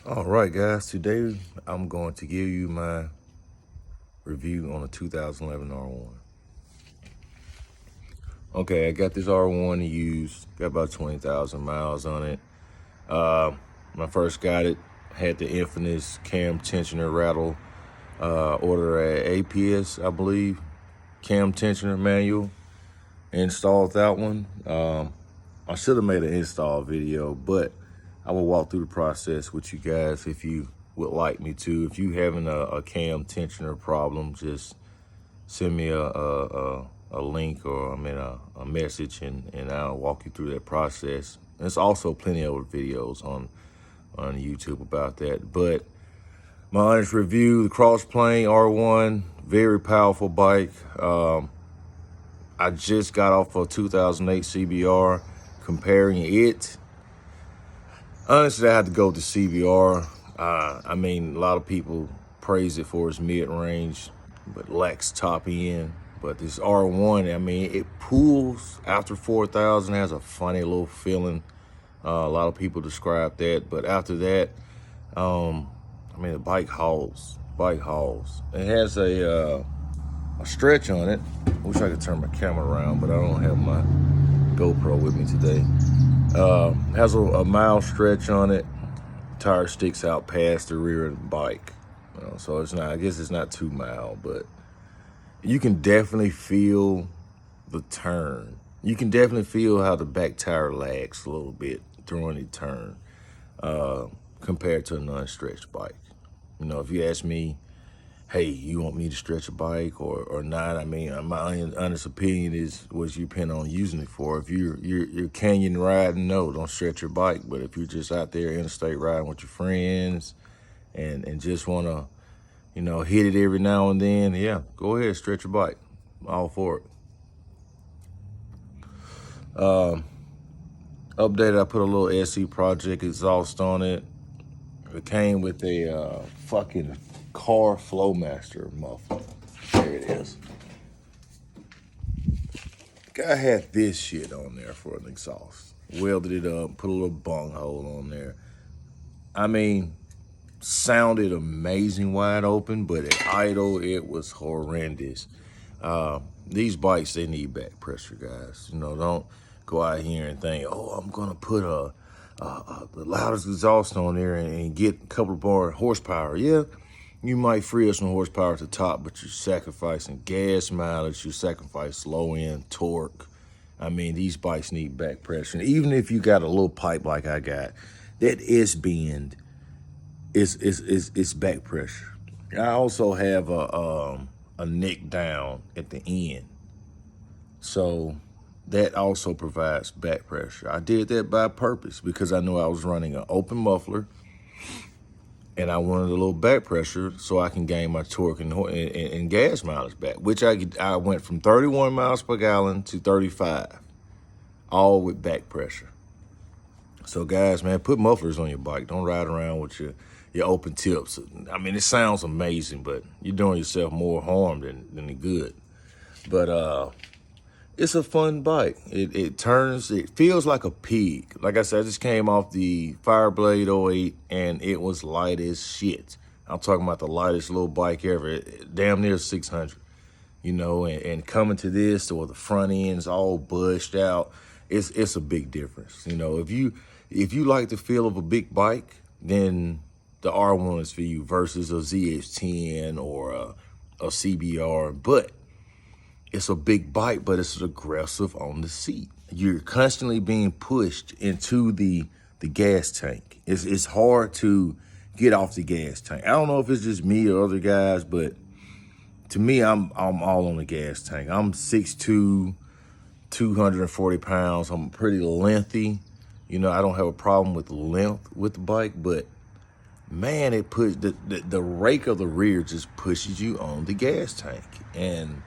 All right, guys. Today I'm going to give you my review on a 2011 R1. Okay, I got this R1 to use. Got about 20,000 miles on it. When I first got it, had the infamous cam tensioner rattle. Order at APS, I believe. Cam tensioner manual. Installed that one. I should have made an install video, but I will walk through the process with you guys if you would like me to. If you having a cam tensioner problem, just send me a link or a message, and I'll walk you through that process. There's also plenty of videos on YouTube about that. But my honest review: the Crossplane R1, very powerful bike. I just got off a 2008 CBR. Comparing it, honestly, I had to go with the CBR. A lot of people praise it for its mid-range, but lacks top end. But this R1, it pulls after 4,000, has a funny little feeling. A lot of people describe that, but after that, the bike hauls. It has a stretch on it. I wish I could turn my camera around, but I don't have my GoPro with me today. Has a mild stretch on it. Tire sticks out past the rear of the bike. So it's not, I guess it's not too mild, but you can definitely feel the turn. You can definitely feel how the back tire lags a little bit during the turn compared to a non-stretched bike. If you ask me, hey, you want me to stretch a bike or not? My honest opinion is what you plan on using it for. If you're canyon riding, no, don't stretch your bike. But if you're just out there interstate riding with your friends and just want to, hit it every now and then, yeah, go ahead, stretch your bike. I'm all for it. Updated, I put a little SE Project exhaust on it. It came with a fucking car Flowmaster muffler. There it is. I had this shit on there for an exhaust. Welded it up, put a little bung hole on there. Sounded amazing wide open, but at idle, it was horrendous. These bikes, they need back pressure, guys. Don't go out here and think, oh, I'm gonna put the loudest exhaust on there and get a couple more horsepower. Yeah, you might free up some horsepower at the top, but you're sacrificing gas mileage, you sacrifice low end torque. These bikes need back pressure. And even if you got a little pipe like I got, that S bend is back pressure. I also have a neck down at the end, so that also provides back pressure. I did that by purpose because I knew I was running an open muffler and I wanted a little back pressure so I can gain my torque and gas mileage back, which I went from 31 miles per gallon to 35, all with back pressure. So guys, man, put mufflers on your bike. Don't ride around with your open tips. It sounds amazing, but you're doing yourself more harm than good. But it's a fun bike. It feels like a pig. Like I said, I just came off the Fireblade 08 and it was light as shit. I'm talking about the lightest little bike ever, damn near 600. And coming to this, or the front end's all bushed out, it's a big difference. If you like the feel of a big bike, then the R1 is for you versus a ZX10 or a CBR. But it's a big bike, but it's aggressive on the seat. You're constantly being pushed into the gas tank. It's hard to get off the gas tank. I don't know if it's just me or other guys, but to me, I'm all on the gas tank. I'm 6'2", 240 pounds. I'm pretty lengthy. I don't have a problem with length with the bike, but man, it puts the rake of the rear just pushes you on the gas tank. And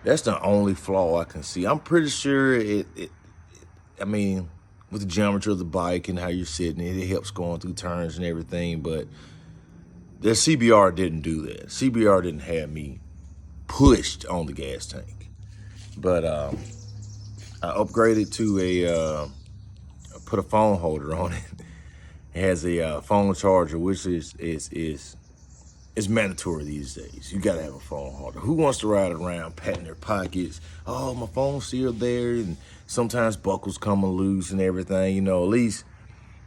that's the only flaw I can see. I'm pretty sure with the geometry of the bike and how you're sitting, it helps going through turns and everything, but the CBR didn't do that. CBR didn't have me pushed on the gas tank. But I upgraded to put a phone holder on it. It has a phone charger, which is mandatory these days. You gotta have a phone holder. Who wants to ride around patting their pockets? Oh, my phone's still there, and sometimes buckles come loose and everything. You know, at least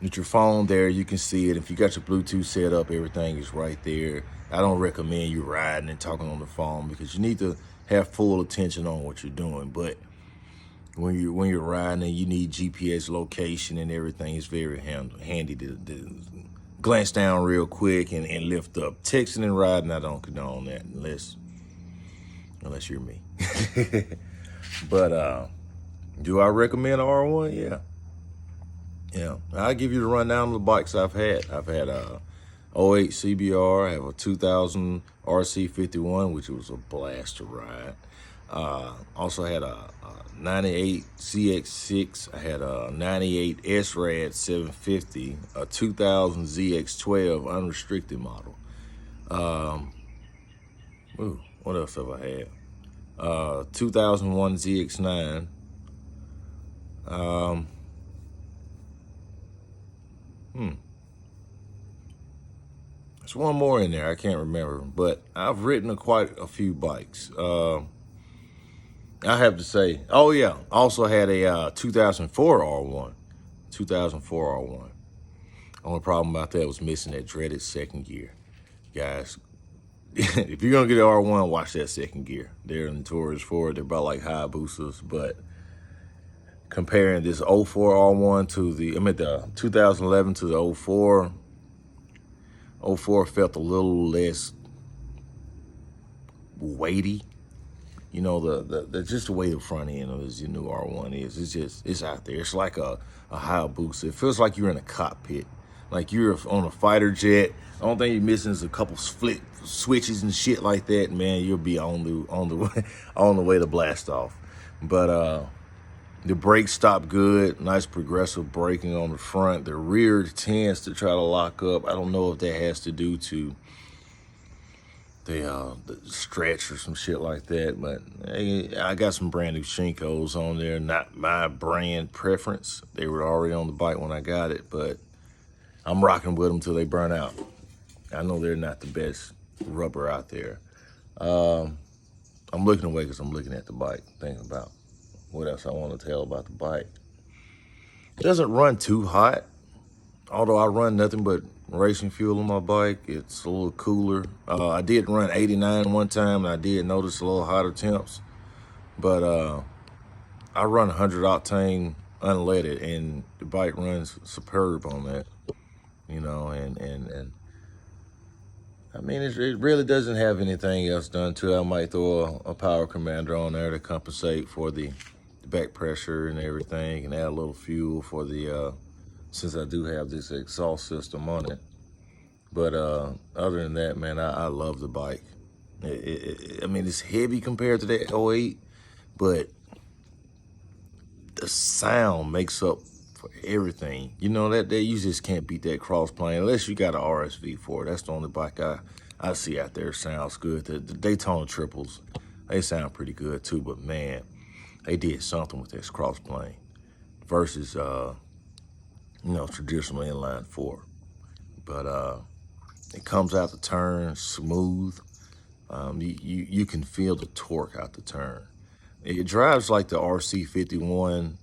with your phone there, you can see it. If you got your Bluetooth set up, everything is right there. I don't recommend you riding and talking on the phone because you need to have full attention on what you're doing. But when you're riding and you need GPS location and everything, it's very handy to glance down real quick and lift up. Texting and riding, I don't condone that unless you're me. But do I recommend R1? Yeah. Yeah, I'll give you the rundown of the bikes I've had. I've had a 08 CBR, I have a 2000 RC51, which was a blast to ride. Also had a 98 CX6, I had a 98 SRAD 750, a 2000 ZX12 unrestricted model. What else have I had? 2001 ZX9. There's one more in there, I can't remember, but I've ridden quite a feul bikes. I have to say, oh yeah, also had a 2004 R1. 2004 R1. Only problem about that was missing that dreaded second gear. Guys, if you're gonna get an R1, watch that second gear. They're notorious for it. They're about like Hayabusas, but comparing this 04 R1 to the 2011 to the 04, 04 felt a little less weighty. You know, the just the way the front end of this new R1 is. It's out there. It's like a Hayabusa. It feels like you're in a cockpit, like you're on a fighter jet. The only thing you're missing is a couple split switches and shit like that. Man, you'll be on the way to blast off. But the brakes stop good, nice progressive braking on the front. The rear tends to try to lock up. I don't know if that has to do to the stretch or some shit like that, but hey, I got some brand new Shinkos on there. Not my brand preference. They were already on the bike when I got it, but I'm rocking with them till they burn out. I know they're not the best rubber out there. I'm looking away because I'm looking at the bike, thinking about what else I want to tell about the bike. It doesn't run too hot, although I run nothing but racing fuel on my bike. It's a little cooler. I did run 89 one time, and I did notice a little hotter temps, but I run 100 octane unleaded, and the bike runs superb on that. You know, and I mean, it really doesn't have anything else done to it. I might throw a power commander on there to compensate for the back pressure and everything, and add a little fuel for the, since I do have this exhaust system on it. But other than that, man, I love the bike. I mean, it's heavy compared to that 08, but the sound makes up for everything. You know, that you just can't beat that cross plane unless you got an RSV for it. That's the only bike I see out there sounds good. The Daytona triples, they sound pretty good too, but man, they did something with this cross plane versus you know, traditional inline four. But it comes out the turn smooth. You can feel the torque out the turn. It drives like the RC51,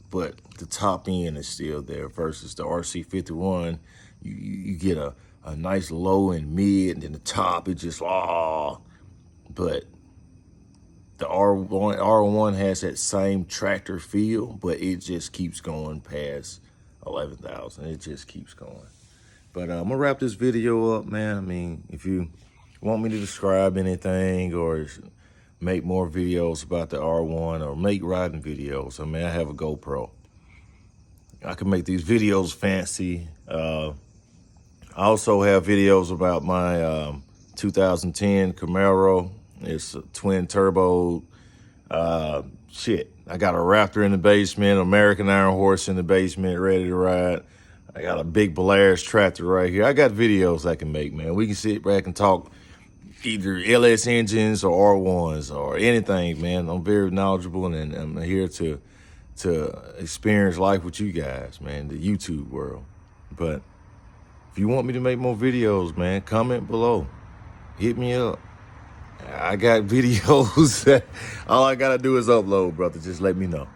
but the top end is still there versus the RC51. You get a nice low and mid, and then the top, it just, but the R1 has that same tractor feel, but it just keeps going past 11,000. It just keeps going. But I'm gonna wrap this video up, man. I mean, if you want me to describe anything or make more videos about the R1 or make riding videos, I mean, I have a GoPro. I can make these videos fancy. I also have videos about my 2010 Camaro. It's a twin turbo. Shit, I got a Raptor in the basement, American Iron Horse in the basement, ready to ride. I got a big Polaris tractor right here. I got videos I can make, man. We can sit back and talk either LS engines or R1s or anything, man. I'm very knowledgeable, and I'm here to experience life with you guys, man, the YouTube world. But if you want me to make more videos, man, comment below. Hit me up. I got videos that all I gotta do is upload, brother. Just let me know.